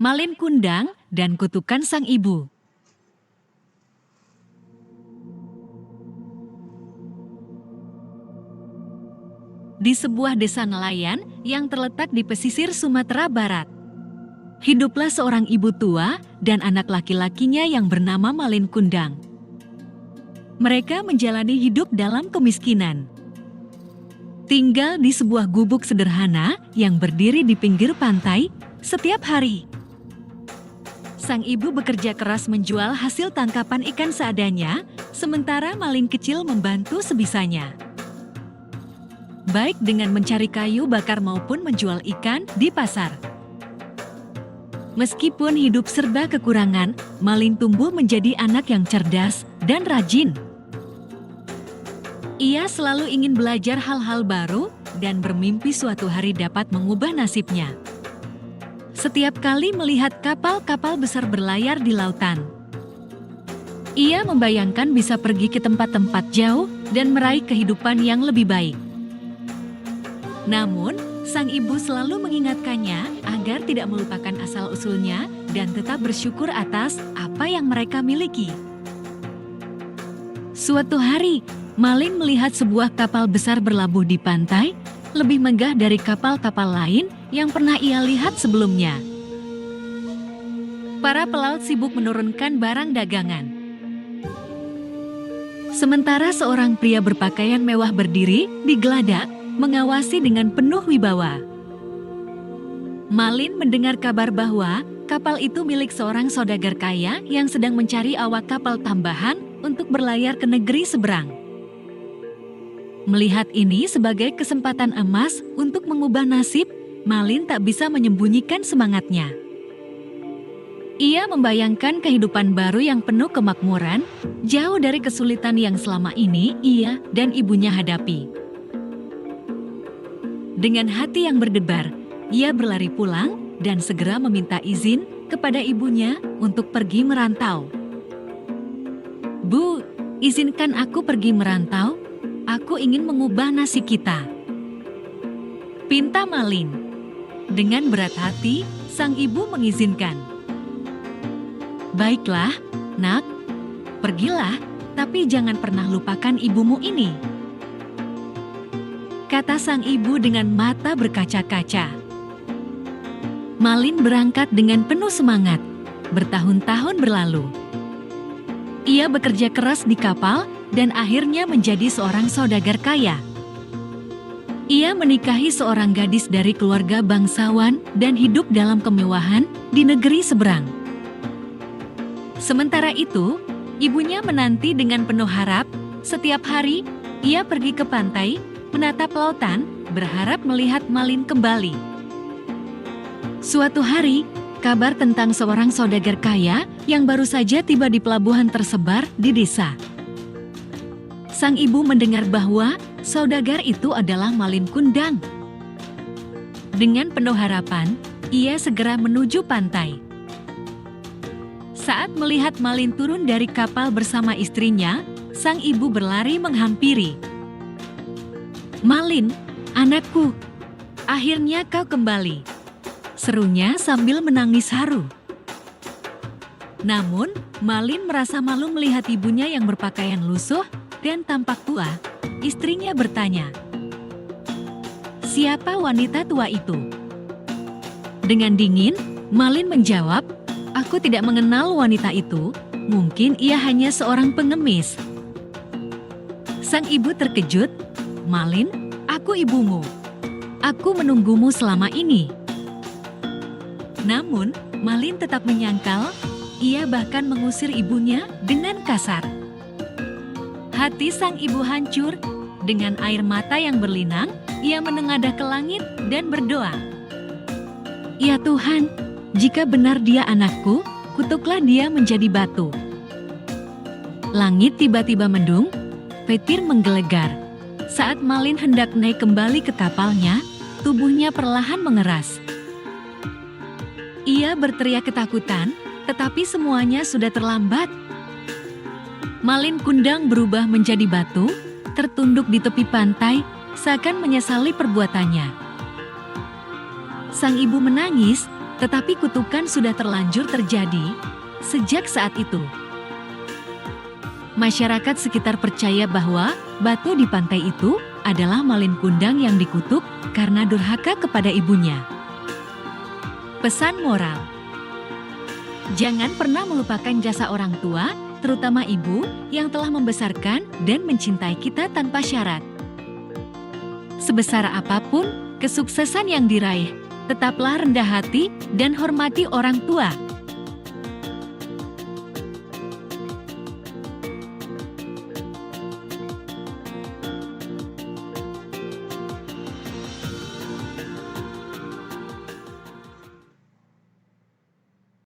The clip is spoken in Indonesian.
Malin Kundang dan Kutukan Sang Ibu. Di sebuah desa nelayan yang terletak di pesisir Sumatera Barat, hiduplah seorang ibu tua dan anak laki-lakinya yang bernama Malin Kundang. Mereka menjalani hidup dalam kemiskinan. Tinggal di sebuah gubuk sederhana yang berdiri di pinggir pantai setiap hari. Sang ibu bekerja keras menjual hasil tangkapan ikan seadanya, sementara Malin kecil membantu sebisanya. Baik dengan mencari kayu bakar maupun menjual ikan di pasar. Meskipun hidup serba kekurangan, Malin tumbuh menjadi anak yang cerdas dan rajin. Ia selalu ingin belajar hal-hal baru dan bermimpi suatu hari dapat mengubah nasibnya. Setiap kali melihat kapal-kapal besar berlayar di lautan, ia membayangkan bisa pergi ke tempat-tempat jauh dan meraih kehidupan yang lebih baik. Namun, sang ibu selalu mengingatkannya agar tidak melupakan asal-usulnya dan tetap bersyukur atas apa yang mereka miliki. Suatu hari, Malin melihat sebuah kapal besar berlabuh di pantai, lebih megah dari kapal-kapal lain yang pernah ia lihat sebelumnya. Para pelaut sibuk menurunkan barang dagangan. Sementara seorang pria berpakaian mewah berdiri di geladak, mengawasi dengan penuh wibawa. Malin mendengar kabar bahwa kapal itu milik seorang saudagar kaya yang sedang mencari awak kapal tambahan untuk berlayar ke negeri seberang. Melihat ini sebagai kesempatan emas untuk mengubah nasib, Malin tak bisa menyembunyikan semangatnya. Ia membayangkan kehidupan baru yang penuh kemakmuran, jauh dari kesulitan yang selama ini ia dan ibunya hadapi. Dengan hati yang berdebar, ia berlari pulang dan segera meminta izin kepada ibunya untuk pergi merantau. "Bu, izinkan aku pergi merantau. Aku ingin mengubah nasib kita," pinta Malin. Dengan berat hati, sang ibu mengizinkan. "Baiklah, nak. Pergilah, tapi jangan pernah lupakan ibumu ini," kata sang ibu dengan mata berkaca-kaca. Malin berangkat dengan penuh semangat. Bertahun-tahun berlalu. Ia bekerja keras di kapal dan akhirnya menjadi seorang saudagar kaya. Ia menikahi seorang gadis dari keluarga bangsawan dan hidup dalam kemewahan di negeri seberang. Sementara itu, ibunya menanti dengan penuh harap. Setiap hari, ia pergi ke pantai, menatap lautan, berharap melihat Malin kembali. Suatu hari, kabar tentang seorang saudagar kaya yang baru saja tiba di pelabuhan tersebar di desa. Sang ibu mendengar bahwa saudagar itu adalah Malin Kundang. Dengan penuh harapan, ia segera menuju pantai. Saat melihat Malin turun dari kapal bersama istrinya, sang ibu berlari menghampiri. "Malin, anakku, akhirnya kau kembali," serunya sambil menangis haru. Namun, Malin merasa malu melihat ibunya yang berpakaian lusuh dan tampak tua. Istrinya bertanya, "Siapa wanita tua itu?" Dengan dingin, Malin menjawab, "Aku tidak mengenal wanita itu, mungkin ia hanya seorang pengemis." Sang ibu terkejut, "Malin, aku ibumu. Aku menunggumu selama ini." Namun, Malin tetap menyangkal. Ia bahkan mengusir ibunya dengan kasar. Hati sang ibu hancur. Dengan air mata yang berlinang, ia menengadah ke langit dan berdoa, "Ya Tuhan, jika benar dia anakku, kutuklah dia menjadi batu." Langit tiba-tiba mendung, petir menggelegar. Saat Malin hendak naik kembali ke kapalnya, tubuhnya perlahan mengeras. Ia berteriak ketakutan, tetapi semuanya sudah terlambat. Malin Kundang berubah menjadi batu, tertunduk di tepi pantai, seakan menyesali perbuatannya. Sang ibu menangis, Tetapi kutukan sudah terlanjur terjadi sejak saat itu. Masyarakat sekitar percaya bahwa batu di pantai itu adalah Malin Kundang yang dikutuk karena durhaka kepada ibunya. Pesan moral: jangan pernah melupakan jasa orang tua, terutama ibu yang telah membesarkan dan mencintai kita tanpa syarat. Sebesar apapun kesuksesan yang diraih, tetaplah rendah hati dan hormati orang tua.